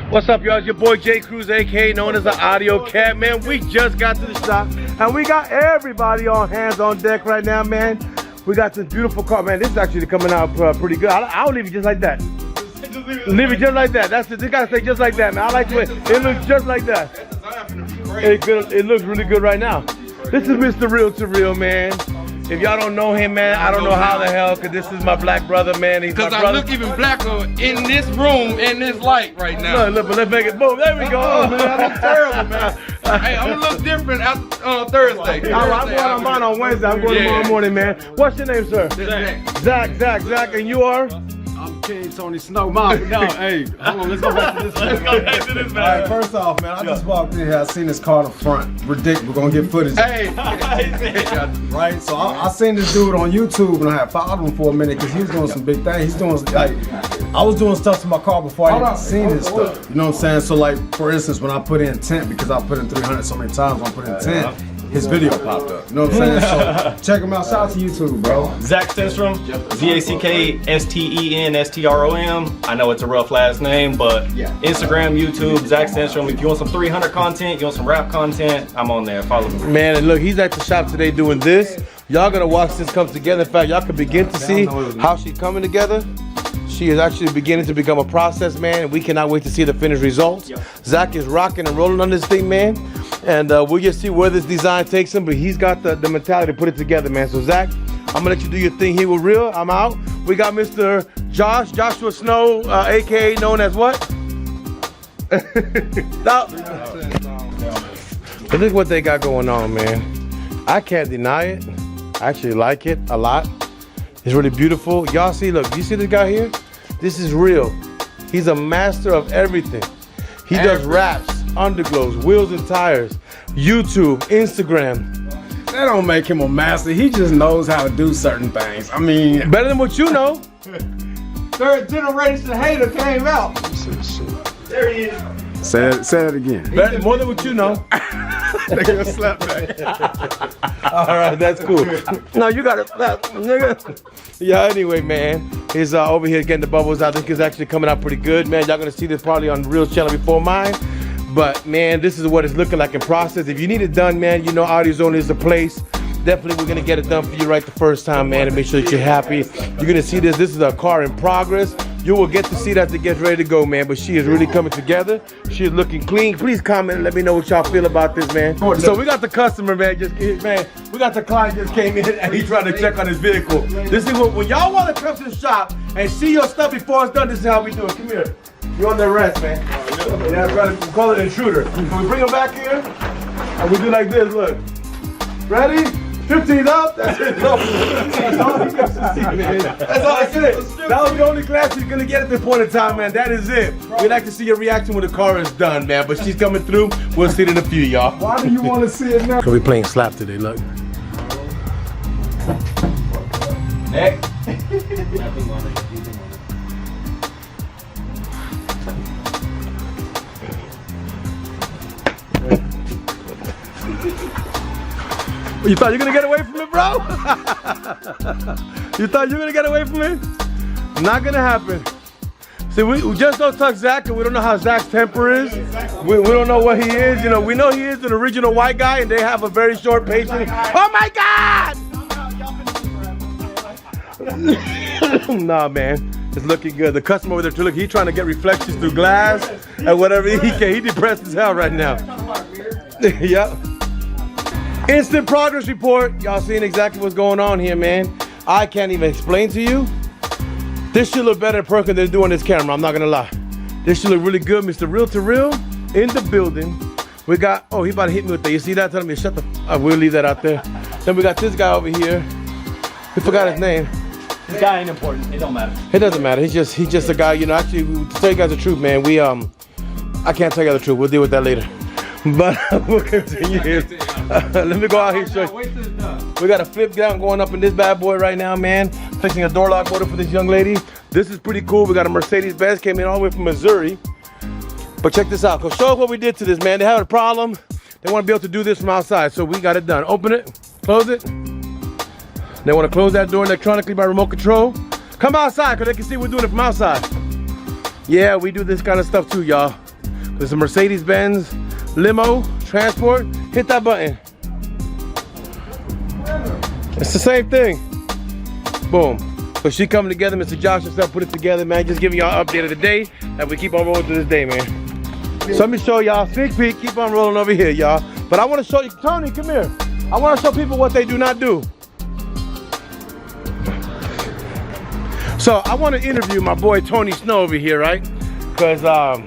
What's up, y'all? It's your boy J Cruz, aka known as the Audio Cat, man. We just got to the shop and we got everybody on hands on deck right now, man. We got this beautiful car, man. This is actually coming out pretty good. I'll leave it just like that. Leave it just like that. That's it. You gotta say just like that, man. I like the way it looks just like that. It looks really good right now. This is Mr. Real to Real, man. If y'all don't know him, man, I don't know how the hell, because this is my black brother, man. He's my brother. Because I look even blacker in this room, in this light right now. Look, but let's make it boom. There we go. Oh, man, I look terrible, man. Hey, I'm a little different after Thursday. I'm going on mine on Wednesday. I'm going tomorrow morning, man. What's your name, sir? Zach, and you are? I'm King Tony Snow. Mom, no, hey, hold on, let's go back to this. Let's go back to this, man. All right, first off, man, I just walked in here. I seen this car in the front. Ridiculous. We're gonna get footage. Hey, right? So I seen this dude on YouTube, and I had followed him for a minute because he was doing some big things. He's doing like, I was doing stuff to my car before I even seen his stuff. You know what I'm saying? So like, for instance, when I put in tint, because I put in 300 so many times, when I put in tint, his video popped up. You know what I'm saying? So check him out. Shout out to YouTube, bro. Zach Stenstrom, ZACKSTENSTROM. I know it's a rough last name, but Instagram, YouTube, Zach Stenstrom. If you want some 300 content, you want some rap content, I'm on there. Follow me. Man, and look, he's at the shop today doing this. Y'all gonna watch this come together. In fact, y'all can begin to see how she's coming together. She is actually beginning to become a process, man, and we cannot wait to see the finished results. Zach is rocking and rolling on this thing, man, and we'll just see where this design takes him, but he's got the mentality to put it together, man. So Zach, I'm gonna let you do your thing here with Real. I'm out. We got Mr. Joshua Snow, aka known as what? Stop. But look what they got going on, man. I can't deny it. I actually like it a lot. It's really beautiful. Y'all see, look, you see this guy here? This is Real. He's a master of everything. He does raps, underglows, wheels and tires, YouTube, Instagram. That don't make him a master. He just knows how to do certain things. I mean, better than what you know. Third generation hater came out. There he is. Say it again. Better, more than what you know. Nigga, slap back. All right, that's cool. No, you got it, nigga. Yeah, anyway, man, he's over here getting the bubbles out. I think it's actually coming out pretty good, man. Y'all gonna see this probably on Real's channel before mine. But man, this is what it's looking like in process. If you need it done, man, you know AUDIOZONE is the place. Definitely, we're gonna get it done for you right the first time, man, and make sure that you're happy. You're gonna see this. This is a car in progress. You will get to see that as it gets ready to go, man. But she is really coming together. She is looking clean. Please comment and let me know what y'all feel about this, man. So we got the customer, man. We got the client just came in and he's trying to check on his vehicle. This is what, when y'all want to come to the shop and see your stuff before it's done, this is how we do it. Come here. You're on the rest, man. Yeah, we call it intruder. We bring him back here and we do like this. Look. Ready? 15 up, that's it. No. That's all he got to see, man. That's all I said. That was the only class you're gonna get at this point in time, man. That is it. We'd like to see your reaction when the car is done, man. But she's coming through. We'll see it in a few, y'all. Why do you want to see it now? So we playing slap today, look. Next. You thought you were gonna get away from it, bro? You thought you were gonna get away from it? Not gonna happen. See, we just don't touch Zach, and we don't know how Zach's temper is. We don't know what he is. You know, we know he is an original white guy, and they have a very short patience. Oh my God! Nah, man, it's looking good. The customer over there too. Look, he's trying to get reflections through glass and whatever he can. He depressed as hell right now. Yep. Instant progress report. Y'all seeing exactly what's going on here, man. I can't even explain to you. This should look better in person than doing this camera, I'm not gonna lie. This should look really good. Mr. Real to Real in the building. We got, oh, he about to hit me with that. You see that? Tell me to shut the, we'll leave that out there. Then we got this guy over here. We forgot his name. This guy ain't important, it don't matter. It doesn't matter, he's just a guy, you know. Actually, to tell you guys the truth, man, I can't tell you the truth. We'll deal with that later. But we'll continue here. Let me go out here and show you. We got a flip down going up in this bad boy right now, man. Fixing a door lock motor for this young lady. This is pretty cool. We got a Mercedes-Benz, came in all the way from Missouri. But check this out. Go show us what we did to this, man. They have a problem. They want to be able to do this from outside, so we got it done. Open it, close it. They want to close that door electronically by remote control. Come outside, because they can see we're doing it from outside. Yeah, we do this kind of stuff too, y'all. There's a Mercedes-Benz limo transport. Hit that button. It's the same thing. Boom. So she coming together, Mr. Josh himself put it together, man. Just giving y'all an update of the day that we keep on rolling to this day, man. So let me show y'all sneak peek. Keep on rolling over here, y'all. But I want to show you, Tony, come here. I want to show people what they do not do. So I want to interview my boy Tony Snow over here, right? Because I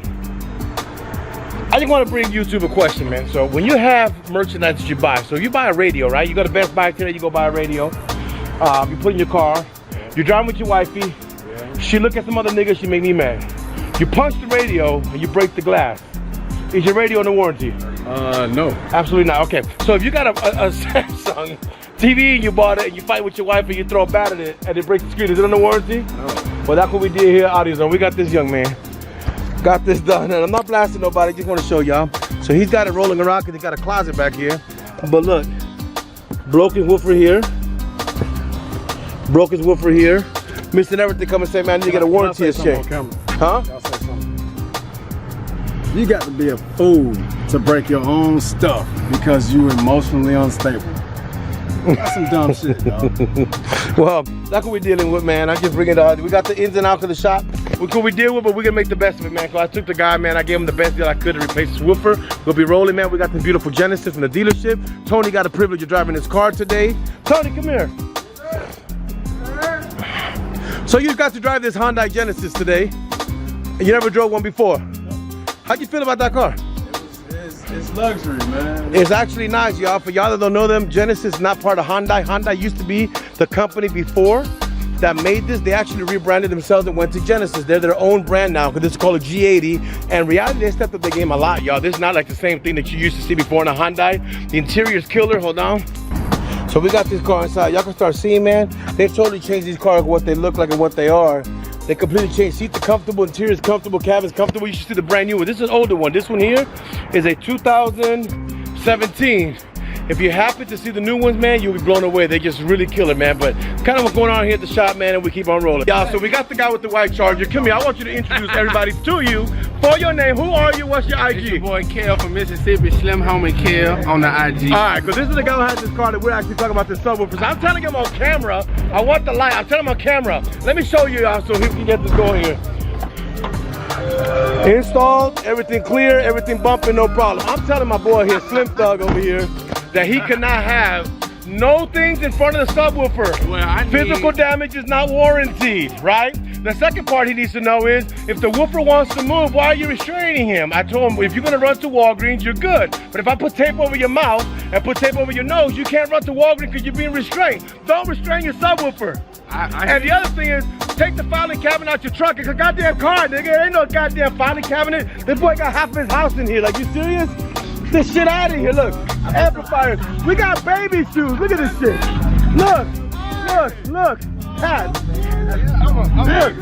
just want to bring YouTube a question, man. So when you have merchandise that you buy, so you buy a radio, right? You go to Best Buy today, you go buy a radio. You put in your car. You're driving with your wifey. She look at some other nigga, she make me mad. You punch the radio and you break the glass. Is your radio under warranty? No. Absolutely not. Okay. So if you got a Samsung TV and you bought it and you fight with your wife and you throw a bat at it and it breaks the screen, is it under warranty? No. Well, that's what we did here at AUDIOZONE. We got this young man. Got this done. And I'm not blasting nobody, just want to show y'all. So he's got it rolling around because he got a closet back here. But look, broken woofer here. Broken woofer here. Missing everything, come and say, man, I need to get a warranty exchange. Huh? You got to be a fool to break your own stuff because you emotionally unstable. That's some dumb shit, dog. Well, that's what we're dealing with, man. I just bring it out. We got the ins and outs of the shop. What we deal with, but we're gonna make the best of it, man. So I took the guy, man. I gave him the best deal I could to replace his woofer. We'll be rolling, man. We got the beautiful Genesis from the dealership. Tony got the privilege of driving his car today. Tony, come here. So you got to drive this Hyundai Genesis today, and you never drove one before. How'd you feel about that car? It's luxury, man. It's actually nice, y'all. For y'all that don't know them, Genesis is not part of Hyundai. Hyundai used to be the company before that made this. They actually rebranded themselves and went to Genesis. They're their own brand now because this is called a G80. And reality, they stepped up their game a lot, y'all. This is not like the same thing that you used to see before in a Hyundai. The interior is killer. Hold on. So we got this car inside. Y'all can start seeing, man. They've totally changed these cars, what they look like and what they are. They completely changed. Seats are comfortable, interior is comfortable, cabin's comfortable. You should see the brand new one. This is an older one. This one here is a 2017. If you happen to see the new ones, man, you'll be blown away. They just really kill it, man. But kind of what's going on here at the shop, man, and we keep on rolling. Y'all, so we got the guy with the white Charger. Come here, I want you to introduce everybody to you. For your name, who are you? What's your IG? It's your boy Kel from Mississippi, Slim Homie Kel on the IG. All right, because this is the guy who has this car that we're actually talking about, the subwoofer. So I'm telling him on camera, I want the light. I'm telling him on camera. Let me show you, y'all, so he can get this going here. Installed, everything clear, everything bumping, no problem. I'm telling my boy here, Slim Thug over here, that he cannot have no things in front of the subwoofer. Well, Physical damage is not warranted, right? The second part he needs to know is, if the woofer wants to move, why are you restraining him? I told him, if you're gonna run to Walgreens, you're good. But if I put tape over your mouth and put tape over your nose, you can't run to Walgreens because you're being restrained. Don't restrain your subwoofer. And the other thing is, take the filing cabinet out your truck. It's a goddamn car, nigga. It ain't no goddamn filing cabinet. This boy got half of his house in here. Like, you serious? This shit out of here, look. Amplifiers. We got baby shoes. Look at this shit. Look, look. Pat. Look.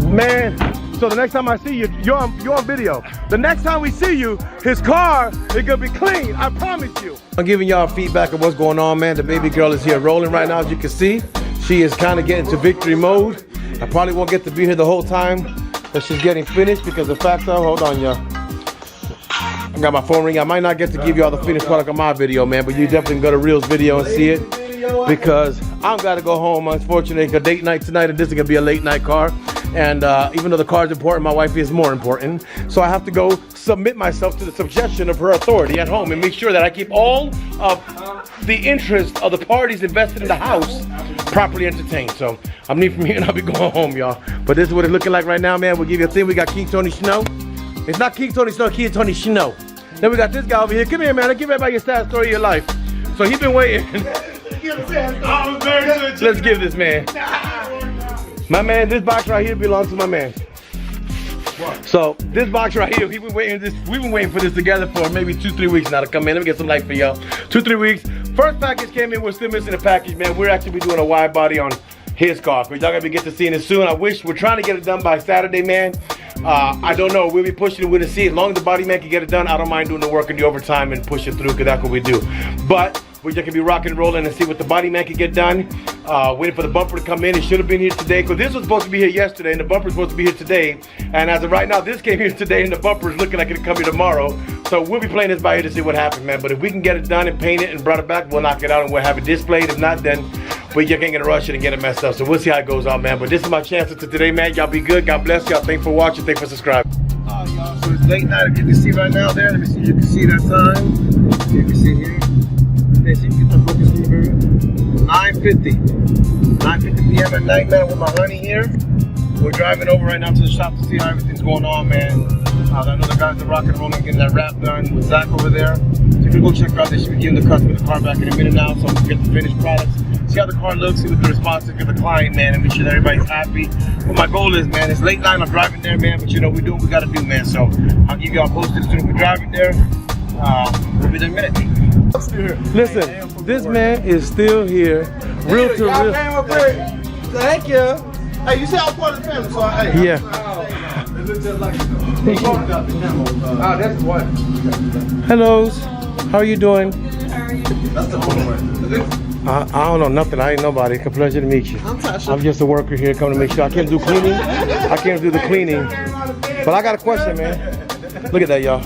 Man, so the next time I see you, you're on video. The next time we see you, his car is gonna be clean, I promise you. I'm giving y'all feedback of what's going on, man. The baby girl is here rolling right now, as you can see. She is kind of getting to victory mode. I probably won't get to be here the whole time, but she's getting finished because the fact of, hold on, y'all. I got my phone ringing. I might not get to give you all the finished product on my video, man, but you definitely can go to Reel's video and see it, because I'm gotta go home, unfortunately, because date night tonight, and this is gonna be a late night car. And even though the car is important, my wife is more important. So I have to go submit myself to the suggestion of her authority at home and make sure that I keep all of the interest of the parties invested in the house properly entertained. So I'm leaving from here and I'll be going home, y'all. But this is what it's looking like right now, man. We'll give you a thing. We got King Tony Snow. It's not King Tony Snow, King Tony Snow. Then we got this guy over here. Come here, man. I'll give everybody your sad story of your life. So he's been waiting. Let's give this man. My man, this box right here belongs to my man. So this box right here, we've been waiting for this together for maybe 2-3 weeks now to come in. Let me get some light for y'all. 2-3 weeks. First package came in, we're still missing a package, man. We're actually be doing a wide body on his car. Y'all gonna be get to seeing it soon. We're trying to get it done by Saturday, man. I don't know, we'll be pushing it, we're gonna see. As long as the body man can get it done, I don't mind doing the work and the overtime and push it through, because that's what we do. But we just can be rocking and rolling and see what the body man can get done. Waiting for the bumper to come in. It should have been here today because this was supposed to be here yesterday and the bumper is supposed to be here today. And as of right now, this came here today and the bumper is looking like it'll come here tomorrow. So we'll be playing this by ear to see what happens, man. But if we can get it done and paint it and brought it back, we'll knock it out and we'll have it displayed. If not, then we just can't get a rush it and get it messed up. So we'll see how it goes on, man. But this is my chance to today, man. Y'all be good. God bless y'all. Thanks for watching. Thanks for subscriing. Y'all, so it's late night. If you can see right now there, let me see if you can see that time. See if you can see here. Let's see if you can focus here. 9:50 p.m. at night, man, with my honey here. We're driving over right now to the shop to see how everything's going on, man. I know the guys are rocking and rolling, getting that wrap done with Zach over there. So if you go check out, they should be giving the customer the car back in a minute now, so we can get the finished products. See how the car looks, see what the response is to the client, man, and make sure that everybody's happy. What my goal is, man, it's late night, I'm driving there, man, but you know, we do what we gotta do, man. So I'll give y'all posted as soon as we're driving there. We'll be there in a minute. Listen, this man is still here. Real to real. Thank you. Hey, you said I was part of the family, so hey. Yeah. It looks just like oh, that's what. Hello. How are you doing? That's the one. I don't know nothing. I ain't nobody. It's a pleasure to meet you. I'm Tasha. I'm just a worker here coming to make sure. I can't do cleaning. I can't do the cleaning. But I got a question, man. Look at that, y'all.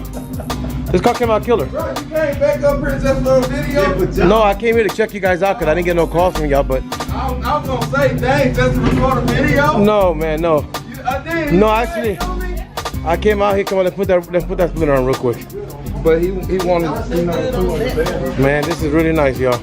This car came out killer. Bro, you came back up here just for a video? No, I came here to check you guys out because I didn't get no calls from y'all, but... I was going to say, dang, just to record a video? No, man, no. No, actually, Actually, I came out here, come on, let's put that splinter on real quick. but he wanted to see how to do it. Man, this is really nice, y'all.